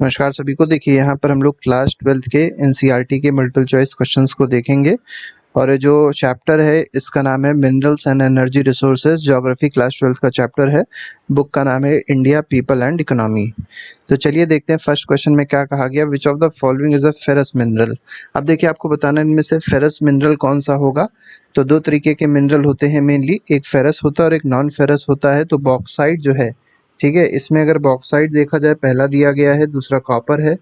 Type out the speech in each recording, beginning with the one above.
नमस्कार सभी को। देखिए यहाँ पर हम लोग क्लास 12th के एनसीईआरटी के मल्टीपल चॉइस क्वेश्चंस को देखेंगे और ये जो चैप्टर है इसका नाम है minerals and energy resources. Geography class 12th का चैप्टर है। बुक का नाम है इंडिया पीपल एंड इकोनॉमी। तो चलिए देखते हैं फर्स्ट क्वेश्चन में क्या कहा गया। Which of the following is a ferrous mineral. अब देखिए आपको बताना है इनमें से फेरस मिनरल कौन सा होगा। तो दो तरीके के मिनरल होते हैं मेनली, एक फेरस होता है और एक नॉन फेरस होता है। तो बॉक्साइट जो है, ठीक है, इसमें अगर बॉक्साइट देखा जाए पहला दिया गया है, दूसरा कॉपर है,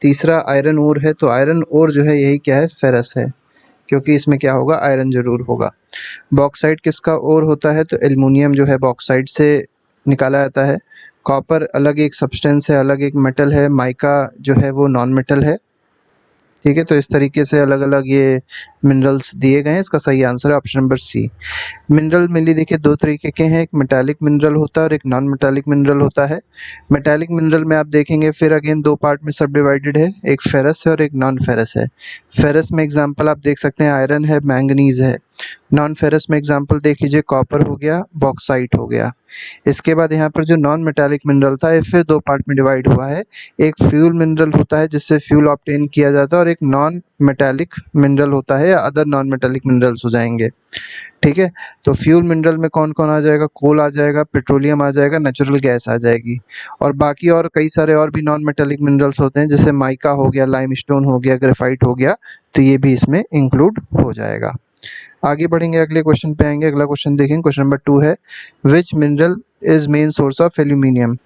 तीसरा आयरन ओर है। तो आयरन ओर जो है यही क्या है, फेरस है, क्योंकि इसमें क्या होगा, आयरन जरूर होगा। बॉक्साइट किसका ओर होता है, तो एल्युमिनियम जो है बॉक्साइट से निकाला जाता है। कॉपर अलग एक सब्सटेंस है, अलग एक मेटल है। माइका जो है वो नॉन मेटल है। ठीक है, तो इस तरीके से अलग अलग ये मिनरल्स दिए गए हैं। इसका सही आंसर है option number C. Mineral mainly देखिए दो तरीके के हैं, एक मेटालिक मिनरल होता है और एक नॉन मेटालिक मिनरल होता है। मेटालिक मिनरल में आप देखेंगे फिर अगेन दो पार्ट में सब डिवाइडेड है, एक फेरस है और एक नॉन फेरस है। फेरस में एग्जांपल आप देख सकते हैं आयरन है, मैंगनीज है। नॉन फेरस में एग्जांपल देख लीजिए कॉपर हो गया, बॉक्साइट हो गया। इसके बाद यहाँ पर जो नॉन मेटालिक मिनरल था ये फिर दो पार्ट में डिवाइड हुआ है। एक फ्यूल मिनरल होता है जिससे फ्यूल ऑब्टेन किया जाता है और एक नॉन मेटालिक मिनरल होता है या अदर नॉन मेटालिक मिनरल्स हो जाएंगे। ठीक है, तो फ्यूल मिनरल में कौन कौन आ जाएगा, कोल आ जाएगा, पेट्रोलियम आ जाएगा, नेचुरल गैस आ जाएगी। और बाकी और कई सारे और भी नॉन मेटालिक मिनरल्स होते हैं जैसे माइका हो गया, लाइमस्टोन हो गया, ग्रेफाइट हो गया। तो ये भी इसमें इंक्लूड हो जाएगा। आगे बढ़ेंगे, अगले क्वेश्चन पे आएंगे। अगला क्वेश्चन देखेंगे, क्वेश्चन नंबर 2 है which mineral is main source of aluminium.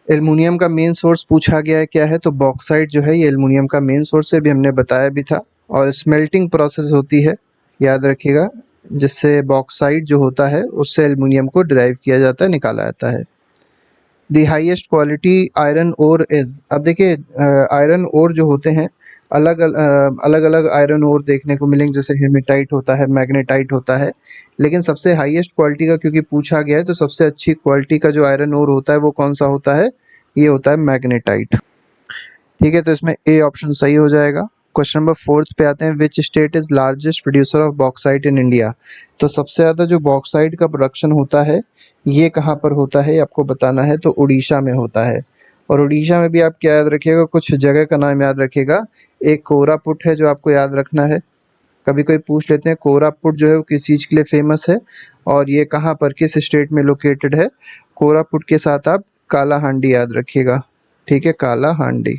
Aluminium का मेन सोर्स पूछा गया है क्या है, तो बॉक्साइट जो है ये एल्युमिनियम का मेन सोर्स है, भी हमने बताया भी था। और स्मेल्टिंग प्रोसेस होती है, याद रखिएगा, जिससे बॉक्साइट जो होता है उससे एल्युमिनियम को डिराइव किया जाता है, निकाला जाता है। The highest quality iron ore is. अब देखिए आयरन ओर जो होते हैं अलग अलग आयरन ओर देखने को मिलेंगे, जैसे हेमेटाइट होता है, मैग्नेटाइट होता है। लेकिन सबसे हाईएस्ट क्वालिटी का क्योंकि पूछा गया है तो सबसे अच्छी क्वालिटी का जो आयरन ओर होता है वो कौन सा होता है, ये होता है मैग्नेटाइट। ठीक है, तो इसमें ए ऑप्शन सही हो जाएगा। क्वेश्चन नंबर 4 पे आते हैं, which state is largest producer of bauxite in India. तो सबसे ज़्यादा जो बॉक्साइट का प्रोडक्शन होता है ये कहाँ पर होता है, आपको बताना है। तो उड़ीसा में होता है। और उड़ीसा में भी आप क्या याद रखिएगा, कुछ जगह का नाम याद रखिएगा। एक कोरापुट है जो आपको याद रखना है। कभी कोई पूछ लेते हैं कोरापुट जो है वो किस चीज़ के लिए फेमस है और ये कहाँ पर, किस स्टेट में लोकेटेड है। कोरापुट के साथ आप काला हांडी याद रखिएगा। ठीक है, काला हांडी।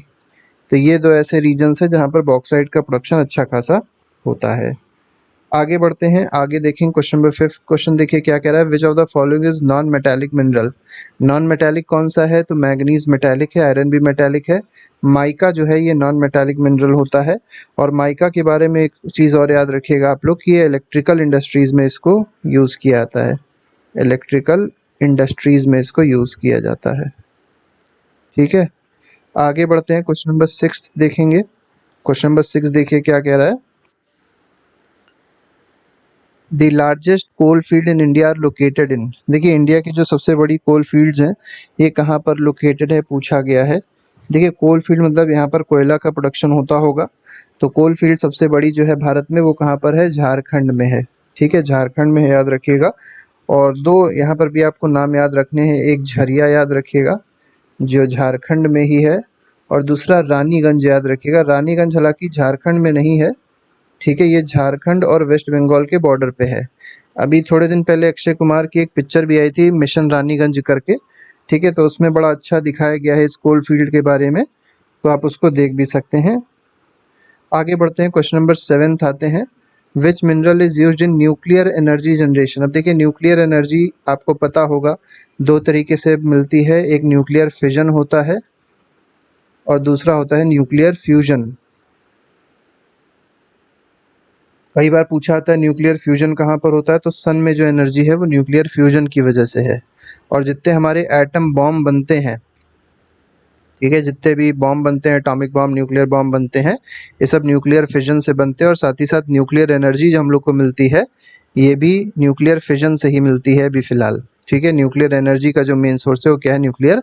तो ये दो ऐसे रीजन्स है जहाँ पर बॉक्साइट का प्रोडक्शन अच्छा खासा होता है। आगे बढ़ते हैं, आगे देखेंगे क्वेश्चन नंबर 5 क्वेश्चन देखिए क्या कह रहा है, which of the following is non metallic mineral. Non metallic कौन सा है, तो मैग्नीज मेटालिक है, आयरन भी मेटालिक है। माइका जो है ये नॉन मेटालिक मिनरल होता है। और माइका के बारे में एक चीज़ और याद रखिएगा आप लोग कि ये इलेक्ट्रिकल इंडस्ट्रीज में इसको यूज़ किया जाता है। इलेक्ट्रिकल इंडस्ट्रीज में इसको यूज़ किया जाता है। ठीक है, आगे बढ़ते हैं, क्वेश्चन नंबर 6 देखेंगे। क्वेश्चन नंबर 6 देखिए क्या कह रहा है, the largest coal field in India are located in. देखिए इंडिया की जो सबसे बड़ी कोल फील्ड्स हैं ये कहाँ पर लोकेटेड है, पूछा गया है। देखिए कोल फील्ड मतलब यहाँ पर कोयला का प्रोडक्शन होता होगा। तो कोल फील्ड सबसे बड़ी जो है भारत में वो कहाँ पर है, झारखंड में है। ठीक है, झारखंड में है, याद रखिएगा। और दो यहाँ पर भी आपको नाम याद रखने हैं, एक झरिया याद रखिएगा जो झारखंड में ही है, और दूसरा रानीगंज याद रखिएगा। रानीगंज हालांकि झारखंड में नहीं है। ठीक है, ये झारखंड और वेस्ट बंगाल के बॉर्डर पे है। अभी थोड़े दिन पहले अक्षय कुमार की एक पिक्चर भी आई थी मिशन रानीगंज करके। ठीक है, तो उसमें बड़ा अच्छा दिखाया गया है इस कोल फील्ड के बारे में, तो आप उसको देख भी सकते हैं। आगे बढ़ते हैं, क्वेश्चन नंबर 7 आते हैं, which mineral is used in nuclear energy generation. अब देखिए न्यूक्लियर एनर्जी आपको पता होगा दो तरीके से मिलती है, एक न्यूक्लियर फिजन होता है और दूसरा होता है न्यूक्लियर फ्यूजन। कई बार पूछा आता है न्यूक्लियर फ्यूजन कहाँ पर होता है, तो सन में जो एनर्जी है वो न्यूक्लियर फ्यूजन की वजह से है। और जितने हमारे एटम बॉम्ब बनते हैं, ठीक है, जितने भी बॉम्ब बनते हैं, एटॉमिक बॉम्ब, न्यूक्लियर बॉम्ब बनते हैं, ये सब न्यूक्लियर फिजन से बनते हैं। और साथ ही साथ न्यूक्लियर एनर्जी जो हम लोग को मिलती है ये भी न्यूक्लियर फिजन से ही मिलती है अभी फिलहाल। ठीक है, न्यूक्लियर एनर्जी का जो मेन सोर्स है वो क्या है, न्यूक्लियर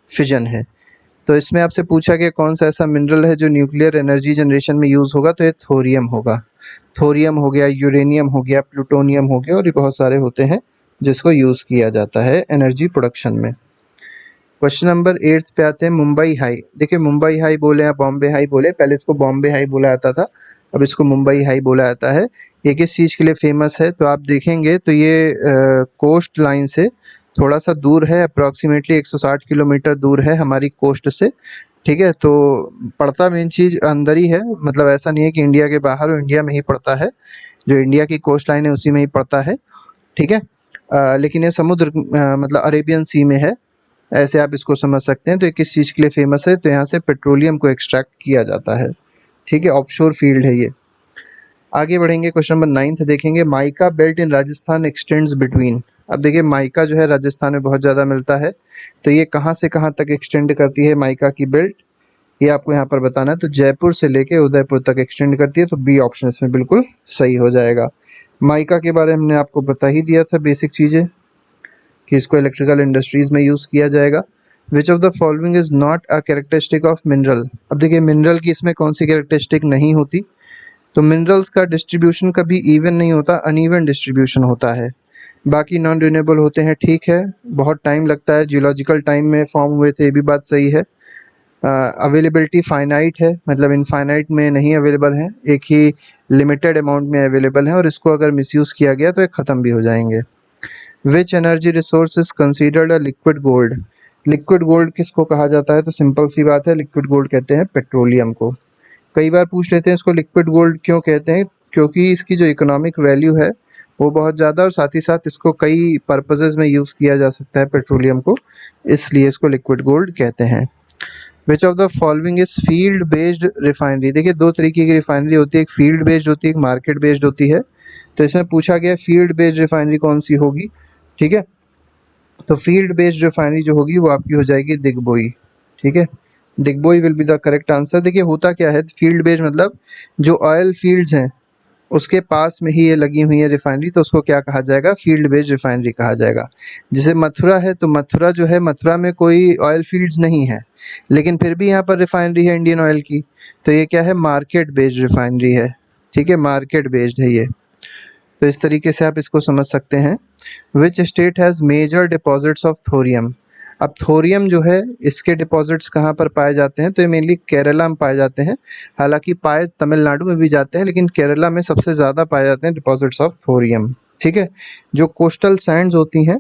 फिजन है। तो इसमें आपसे पूछा कि कौन सा ऐसा मिनरल है जो न्यूक्लियर एनर्जी जनरेशन में यूज़ होगा, तो ये थोरियम होगा। थोरियम हो गया, यूरेनियम हो गया, प्लूटोनियम हो गया, और ये बहुत सारे होते हैं जिसको यूज़ किया जाता है एनर्जी प्रोडक्शन में। क्वेश्चन नंबर 8 पे आते हैं, मुंबई हाई। देखिए मुंबई हाई बोले या बॉम्बे हाई बोले, पहले इसको बॉम्बे हाई बोला जाता था, अब इसको मुंबई हाई बोला जाता है। ये किस चीज़ के लिए फेमस है, तो आप देखेंगे तो ये कोस्ट लाइन से थोड़ा सा दूर है, अप्रॉक्सीमेटली 160 किलोमीटर दूर है हमारी कोस्ट से। ठीक है, तो पड़ता मेन चीज़ अंदर ही है, मतलब ऐसा नहीं है कि इंडिया के बाहर हो, इंडिया में ही पड़ता है, जो इंडिया की कोस्ट लाइन है उसी में ही पड़ता है। ठीक है, लेकिन ये समुद्र मतलब अरेबियन सी में है, ऐसे आप इसको समझ सकते हैं। तो ये किस चीज़ के लिए फेमस है, तो यहाँ से पेट्रोलियम को एक्सट्रैक्ट किया जाता है। ठीक है, ऑफशोर फील्ड है ये। आगे बढ़ेंगे, क्वेश्चन नंबर 9 देखेंगे, mica belt in Rajasthan x tends between. अब देखिए माइका जो है राजस्थान में बहुत ज़्यादा मिलता है, तो ये कहाँ से कहाँ तक एक्सटेंड करती है माइका की बेल्ट, ये आपको यहाँ पर बताना है। तो जयपुर से लेके उदयपुर तक एक्सटेंड करती है, तो बी ऑप्शन इसमें बिल्कुल सही हो जाएगा। माइका के बारे में हमने आपको बता ही दिया था बेसिक चीज़ें, कि इसको इलेक्ट्रिकल इंडस्ट्रीज़ में यूज़ किया जाएगा। Which of the following is not a characteristic of mineral. अब देखिए मिनरल की इसमें कौन सी कैरेक्टरिस्टिक नहीं होती, तो मिनरल्स का डिस्ट्रीब्यूशन कभी इवन नहीं होता, अनइवन डिस्ट्रीब्यूशन होता है। बाकी नॉन रिन्यूएबल होते हैं, ठीक है, बहुत टाइम लगता है, जियोलॉजिकल टाइम में फॉर्म हुए थे, ये भी बात सही है। अवेलेबिलिटी फाइनाइट है, मतलब इनफाइनाइट में नहीं अवेलेबल है, एक ही लिमिटेड अमाउंट में अवेलेबल है, और इसको अगर मिसयूज़ किया गया तो ये ख़त्म भी हो जाएंगे। Which energy resource is considered a liquid gold. Liquid gold किसको कहा जाता है, तो सिंपल सी बात है, लिक्विड गोल्ड कहते हैं पेट्रोलियम को। कई बार पूछ लेते हैं इसको लिक्विड गोल्ड क्यों कहते हैं, क्योंकि इसकी जो इकोनॉमिक वैल्यू है वो बहुत ज़्यादा, और साथ ही साथ इसको कई पर्पसेस में यूज़ किया जा सकता है पेट्रोलियम को, इसलिए इसको लिक्विड गोल्ड कहते हैं। Which of the following is field based refinery. देखिए दो तरीके की रिफाइनरी होती है, एक फील्ड बेस्ड होती है, एक मार्केट बेस्ड होती है। तो इसमें पूछा गया फील्ड बेस्ड रिफाइनरी कौन सी होगी। ठीक है, तो फील्ड बेस्ड रिफाइनरी जो होगी वो आपकी हो जाएगी दिग्बोई। ठीक है, Digboi will be the correct answer. देखिए होता क्या है, फील्ड बेस्ड मतलब जो ऑयल फील्ड्स हैं उसके पास में ही ये लगी हुई है रिफाइनरी, तो उसको क्या कहा जाएगा, फील्ड बेस्ड रिफाइनरी कहा जाएगा। जैसे मथुरा है, तो मथुरा जो है, मथुरा में कोई ऑयल फील्ड्स नहीं है, लेकिन फिर भी यहाँ पर रिफाइनरी है इंडियन ऑयल की, तो ये क्या है, मार्केट बेस्ड रिफाइनरी है। ठीक है, मार्केट बेस्ड है ये, तो इस तरीके से आप इसको समझ सकते हैं। Which state has major deposits of thorium. अब थोरियम जो है इसके डिपॉजिट्स कहाँ पर पाए जाते हैं, तो ये मेनली केरला में पाए जाते हैं, हालांकि पाए तमिलनाडु में भी जाते हैं, लेकिन केरला में सबसे ज़्यादा पाए जाते हैं डिपॉजिट्स ऑफ थोरियम। ठीक है, जो कोस्टल सैंड्स होती हैं,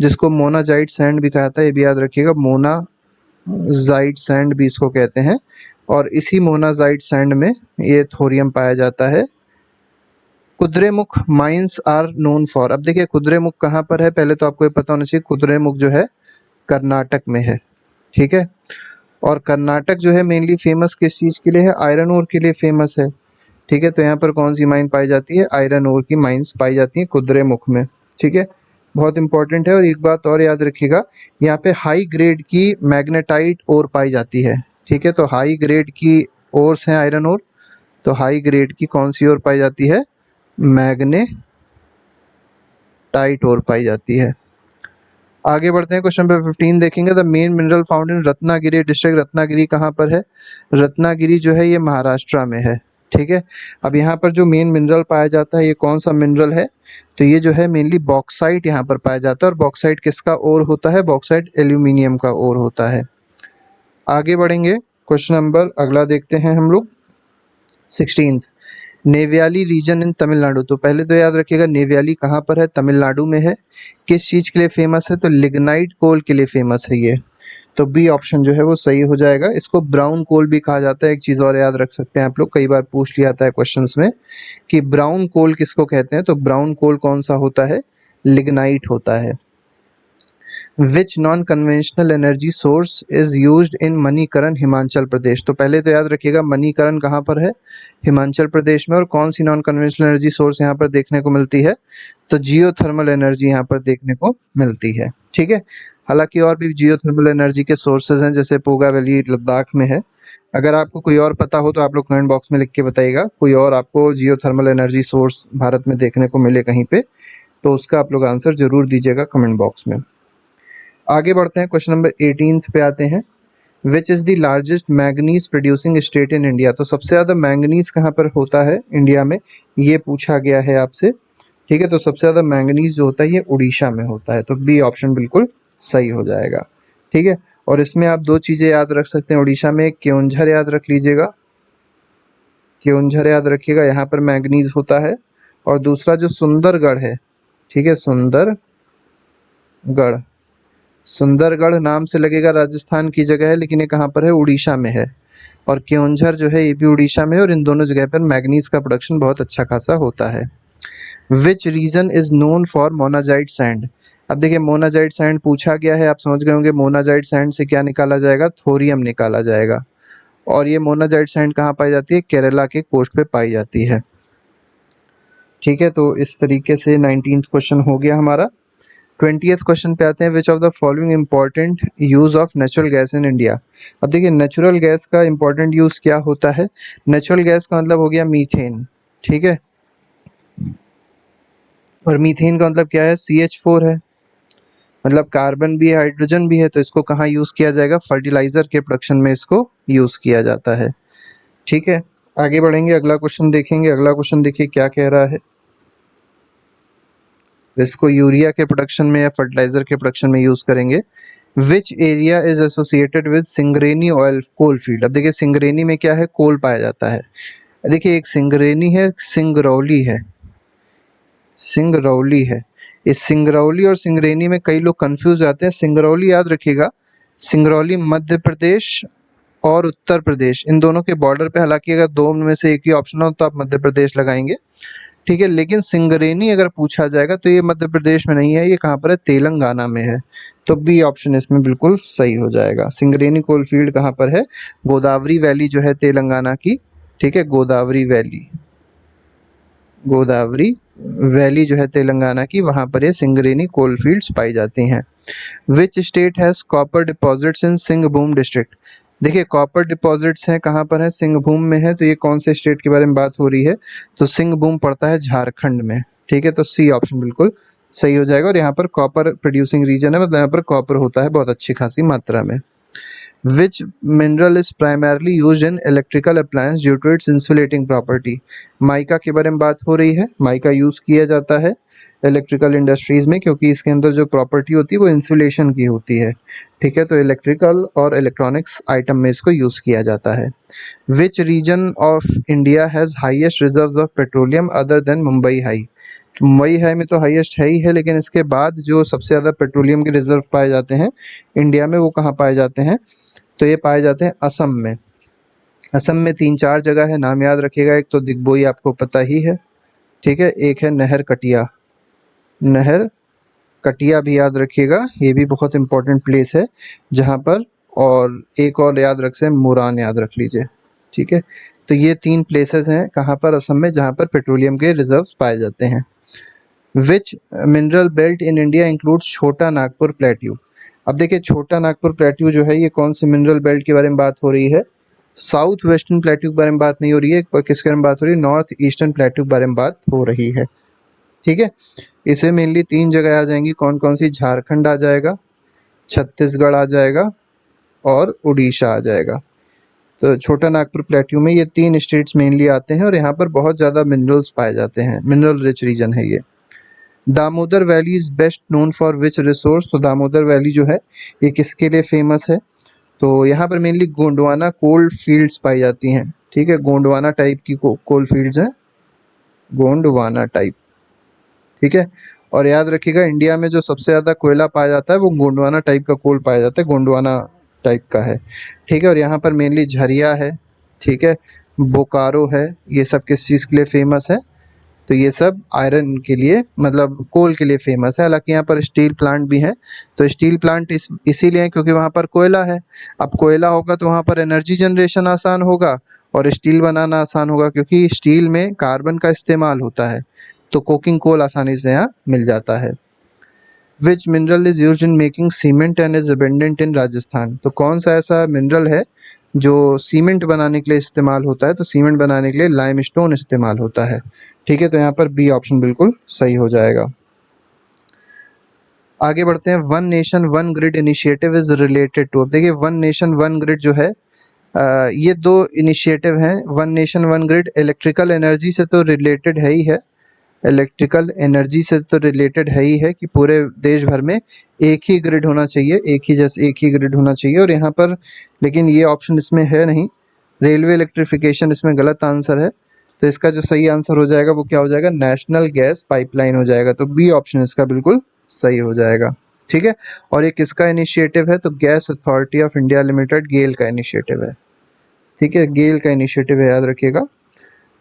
जिसको मोनाजाइट सैंड भी कहा जाता है, ये भी याद रखिएगा, मोनाजाइट सैंड भी इसको कहते हैं, और इसी मोनाजाइट सैंड में ये थोरियम पाया जाता है। Kudremukh mines are known for. अब देखिए कुद्रेमुख कहाँ पर है, पहले तो आपको ये पता होना चाहिए, कुद्रेमुख जो है कर्नाटक में है। ठीक है, और कर्नाटक जो है मेनली फेमस किस चीज़ के लिए है, आयरन ओर के लिए फेमस है। ठीक है, तो यहाँ पर कौन सी माइन पाई जाती है, आयरन ओर की माइंस पाई जाती हैं कुद्रेमुख में। ठीक है, बहुत इंपॉर्टेंट है। और एक बात और याद रखिएगा, यहाँ पे हाई ग्रेड की मैग्नेटाइट ओर पाई जाती है। ठीक है, तो हाई ग्रेड की ओर्स हैं आयरन ओर, तो हाई ग्रेड की कौन सी ओर पाई जाती है, मैग्नेटाइट ओर पाई जाती है। आगे बढ़ते हैं, क्वेश्चन नंबर 15 देखेंगे, the main mineral found in Ratnagiri district. Ratnagiri कहाँ पर है, रत्नागिरी जो है ये महाराष्ट्र में है। ठीक है, अब यहाँ पर जो मेन मिनरल पाया जाता है ये कौन सा मिनरल है, तो ये जो है मेनली बॉक्साइट यहाँ पर पाया जाता है, और बॉक्साइट किसका ओर होता है, बॉक्साइट एल्यूमिनियम का ओर होता है। आगे बढ़ेंगे, क्वेश्चन नंबर अगला देखते हैं हम लोग 16, नेव्याली रीजन इन तमिलनाडु। तो पहले तो याद रखिएगा नेव्याली कहाँ पर है, तमिलनाडु में है। किस चीज़ के लिए फेमस है, तो लिग्नाइट कोल के लिए फेमस है ये, तो बी ऑप्शन जो है वो सही हो जाएगा। इसको ब्राउन कोल भी कहा जाता है। एक चीज़ और याद रख सकते हैं आप लोग, कई बार पूछ लिया जाता है क्वेश्चंस में कि ब्राउन कोल किसको कहते हैं, तो ब्राउन कोल कौन सा होता है, लिग्नाइट होता है। Which non conventional energy source is used in Manikaran Himachal Pradesh. तो पहले तो याद रखिएगा मणिकरण कहाँ पर है, हिमाचल प्रदेश में, और कौन सी नॉन कन्वेंशनल एनर्जी सोर्स यहाँ पर देखने को मिलती है, तो जियोथर्मल एनर्जी यहाँ पर देखने को मिलती है। ठीक है, हालांकि और भी जियोथर्मल एनर्जी के सोर्सेज हैं, जैसे पोगा वैली लद्दाख में है। अगर आपको कोई और पता हो तो आप लोग कमेंट बॉक्स में लिख के बताइएगा, कोई और आपको जियोथर्मल एनर्जी सोर्स भारत में देखने को मिले कहीं पे, तो उसका आप लोग आंसर जरूर दीजिएगा कमेंट बॉक्स में। आगे बढ़ते हैं, क्वेश्चन नंबर 18 पे आते हैं, which is the largest manganese producing state in India. तो सबसे ज़्यादा मैंगनीज कहाँ पर होता है इंडिया में, ये पूछा गया है आपसे। ठीक है, तो सबसे ज़्यादा मैंगनीज जो होता है ये उड़ीसा में होता है, तो बी ऑप्शन बिल्कुल सही हो जाएगा। ठीक है। और इसमें आप दो चीज़ें याद रख सकते हैं, उड़ीसा में केओंझर याद रख लीजिएगा, केओंझर याद रखिएगा, यहाँ पर मैंगनीज होता है। और दूसरा जो सुंदरगढ़ है, ठीक है, सुंदरगढ़, सुंदरगढ़ नाम से लगेगा राजस्थान की जगह है, लेकिन ये कहाँ पर है, उड़ीसा में है। और केओंझर जो है ये भी उड़ीसा में है, और इन दोनों जगह पर मैंगनीज का प्रोडक्शन बहुत अच्छा खासा होता है। Which region is known for monazite sand. अब देखिए मोनाजाइट सैंड पूछा गया है, आप समझ गए होंगे मोनाजाइट सैंड से क्या निकाला जाएगा, थोरियम निकाला जाएगा। और ये मोनाजाइट सैंड कहाँ पाई जाती है, केरला के कोस्ट पे पाई जाती है। ठीक है, तो इस तरीके से 19th क्वेश्चन हो गया हमारा। 20th क्वेश्चन पे आते हैं, which of the following important use of natural gas in India. अब देखिए नेचुरल गैस का इंपॉर्टेंट यूज क्या होता है, नेचुरल गैस का मतलब हो गया मीथेन, ठीक है। और मीथेन का मतलब क्या है, CH4 है, मतलब कार्बन भी है हाइड्रोजन भी है, तो इसको कहाँ यूज किया जाएगा, फर्टिलाइजर के प्रोडक्शन में इसको यूज किया जाता है। ठीक है, आगे बढ़ेंगे, अगला क्वेश्चन देखेंगे। अगला क्वेश्चन देखिए क्या कह रहा है, इसको यूरिया के प्रोडक्शन में या फर्टिलाइजर के प्रोडक्शन में यूज करेंगे। Which area is associated with Singareni oil coal field. अब देखिए सिंगरेनी में क्या है, कोल पाया जाता है। देखिए एक सिंगरेनी है, एक सिंगरौली है, सिंगरौली है। इस सिंगरौली और सिंगरेनी में कई लोग कंफ्यूज जाते हैं। सिंगरौली याद रखिएगा, सिंगरौली मध्य प्रदेश और उत्तर प्रदेश इन दोनों के बॉर्डर पे, हालांकि अगर दो में से एक ही ऑप्शन हो तो आप मध्य प्रदेश लगाएंगे, ठीक है। लेकिन सिंगरेनी अगर पूछा जाएगा तो ये मध्य प्रदेश में नहीं है, ये कहाँ पर है, तेलंगाना में है। तो बी ऑप्शन इसमें बिल्कुल सही हो जाएगा। सिंगरेनी कोल फील्ड कहाँ पर है, गोदावरी वैली जो है तेलंगाना की, ठीक है, गोदावरी वैली, गोदावरी वैली जो है तेलंगाना की, वहाँ पर ये सिंगरेनी कोल फील्ड्स पाई जाती हैं। Which state has copper deposits in Singhbhum district. देखिए कॉपर डिपॉजिट्स हैं कहाँ पर है, सिंहभूम में है, तो ये कौन से स्टेट के बारे में बात हो रही है, तो सिंहभूम पड़ता है झारखंड में, ठीक है। तो सी ऑप्शन बिल्कुल सही हो जाएगा। और यहाँ पर कॉपर प्रोड्यूसिंग रीजन है, मतलब यहाँ पर कॉपर होता है बहुत अच्छी खासी मात्रा में। Which mineral is primarily used in electrical appliance due to its insulating property। Mica के बारे में बात हो रही है, माइका यूज किया जाता है इलेक्ट्रिकल इंडस्ट्रीज में, क्योंकि इसके अंदर जो प्रॉपर्टी होती है वो इंसुलेशन की होती है, ठीक है। तो इलेक्ट्रिकल और इलेक्ट्रॉनिक्स आइटम में इसको यूज किया जाता है। Which region of India has highest reserves of petroleum other than Mumbai high. Mumbai high में तो हाईएस्ट है ही है, लेकिन इसके बाद जो सबसे ज़्यादा पेट्रोलियम के रिजर्व पाए जाते हैं इंडिया में, वो कहाँ पाए जाते हैं, तो ये पाए जाते हैं असम में। असम में 3-4 जगह है, नाम याद रखिएगा। एक तो दिग्बोई आपको पता ही है, ठीक है, एक है नहर कटिया, नहर कटिया भी याद रखिएगा, ये भी बहुत इंपॉर्टेंट प्लेस है जहाँ पर। और एक और याद रख से मुरान याद रख लीजिए, ठीक है। तो ये 3 प्लेसेस हैं कहाँ पर, असम में, जहाँ पर पेट्रोलियम के रिजर्व्स पाए जाते हैं। Which mineral belt in India includes छोटा नागपुर प्लेट्यू। अब देखिए छोटा नागपुर प्लेट्यू जो है ये कौन से मिनरल बेल्ट के बारे में बात हो रही है, साउथ वेस्टर्न प्लेट्यू के बारे में बात नहीं हो रही है, किसके बारे में बात हो रही है, नॉर्थ ईस्टर्न प्लेट्यू के बारे में बात हो रही है, ठीक है। इसे मेनली 3 जगह आ जाएंगी, कौन कौन सी, झारखंड आ जाएगा, छत्तीसगढ़ आ जाएगा और उड़ीसा आ जाएगा। तो छोटा नागपुर प्लेट्यू में ये 3 स्टेट्स मेनली आते हैं और यहाँ पर बहुत ज़्यादा मिनरल्स पाए जाते हैं, मिनरल रिच रीजन है ये। Damodar valley is best known for which resource. तो दामोदर वैली जो है ये किसके लिए फेमस है, तो यहाँ पर मेनली गोंडवाना कोल फील्ड्स पाई जाती हैं, ठीक है, गोंडवाना टाइप की कोल फील्ड्स हैं, गोंडवाना टाइप, ठीक है। और याद रखिएगा इंडिया में जो सबसे ज़्यादा कोयला पाया जाता है वो गोंडवाना टाइप का कोल पाया जाता है, गोंडवाना टाइप का है, ठीक है। और यहाँ पर मेनली झरिया है, ठीक है, बोकारो है, ये सब किस चीज़ के लिए फेमस है, तो ये सब आयरन के लिए, मतलब कोल के लिए फेमस है। हालांकि यहाँ पर स्टील प्लांट भी है, तो स्टील प्लांट इसीलिए क्योंकि वहाँ पर कोयला है। अब कोयला होगा तो वहाँ पर एनर्जी जनरेशन आसान होगा और स्टील बनाना आसान होगा, क्योंकि स्टील में कार्बन का इस्तेमाल होता है, तो कोकिंग कोल आसानी से यहाँ मिल जाता है। Which mineral is use in making cement and is abundant in Rajasthan. तो कौन सा ऐसा मिनरल है जो सीमेंट बनाने के लिए इस्तेमाल होता है, तो सीमेंट बनाने के लिए लाइमस्टोन इस्तेमाल होता है, ठीक है। तो यहाँ पर बी ऑप्शन बिल्कुल सही हो जाएगा। आगे बढ़ते हैं, one nation one grid initiative is related to. अब देखिए वन नेशन वन ग्रिड जो है ये 2 इनिशिएटिव हैं। One nation one grid electrical energy से तो रिलेटेड है ही है, इलेक्ट्रिकल एनर्जी से तो रिलेटेड है ही है कि पूरे देश भर में एक ही ग्रिड होना चाहिए, एक ही ग्रिड होना चाहिए। और यहाँ पर लेकिन ये ऑप्शन इसमें है नहीं, रेलवे इलेक्ट्रिफिकेशन इसमें गलत आंसर है। तो इसका जो सही आंसर हो जाएगा वो क्या हो जाएगा, नेशनल गैस पाइपलाइन हो जाएगा। तो बी ऑप्शन इसका बिल्कुल सही हो जाएगा। ठीक है, और ये किसका इनिशिएटिव है, तो gas authority of India limited, GAIL का इनिशिएटिव है। ठीक है, गेल का इनिशिएटिव है, याद रखिएगा।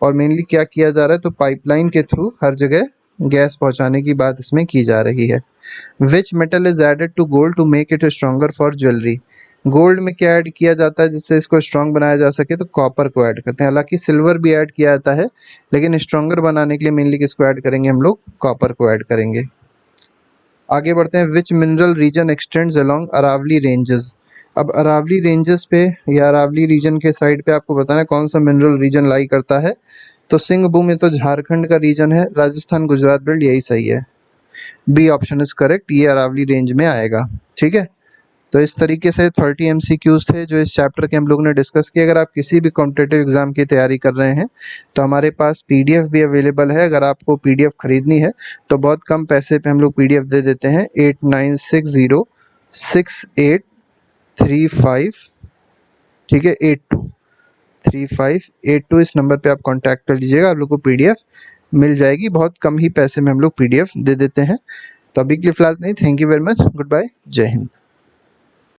और मेनली क्या किया जा रहा है, तो पाइपलाइन के थ्रू हर जगह गैस पहुंचाने की बात इसमें की जा रही है। Which metal is added to gold to make it stronger for jewellery. Gold में क्या ऐड किया जाता है जिससे इसको स्ट्रॉन्ग बनाया जा सके, तो कॉपर को ऐड करते हैं। हालांकि सिल्वर भी ऐड किया जाता है, लेकिन स्ट्रॉन्गर बनाने के लिए मेनली किसको ऐड करेंगे हम लोग, कॉपर को ऐड करेंगे। आगे बढ़ते हैं, which mineral region extends along Aravalli ranges. अब अरावली रेंजेस पे या अरावली रीजन के साइड पे आपको बताना है कौन सा मिनरल रीजन लाई करता है। तो सिंहभूम ये तो झारखंड का रीजन है, राजस्थान गुजरात बेल्ट यही सही है, बी ऑप्शन इज करेक्ट, ये अरावली रेंज में आएगा। ठीक है, तो इस तरीके से 30 MCQs थे जो इस चैप्टर के हम लोग ने डिस्कस किए। अगर आप किसी भी कॉम्पिटेटिव एग्जाम की तैयारी कर रहे हैं तो हमारे पास PDF भी अवेलेबल है। अगर आपको PDF खरीदनी है तो बहुत कम पैसे पे हम लोग PDF दे देते हैं, 89606835, ठीक है, 823582, इस नंबर पे आप कांटेक्ट कर लीजिएगा, आप लोग को PDF मिल जाएगी। बहुत कम ही पैसे में हम लोग PDF दे देते हैं। तो अभी के लिए फिलहाल नहीं, thank you very much, good bye, जय हिंद।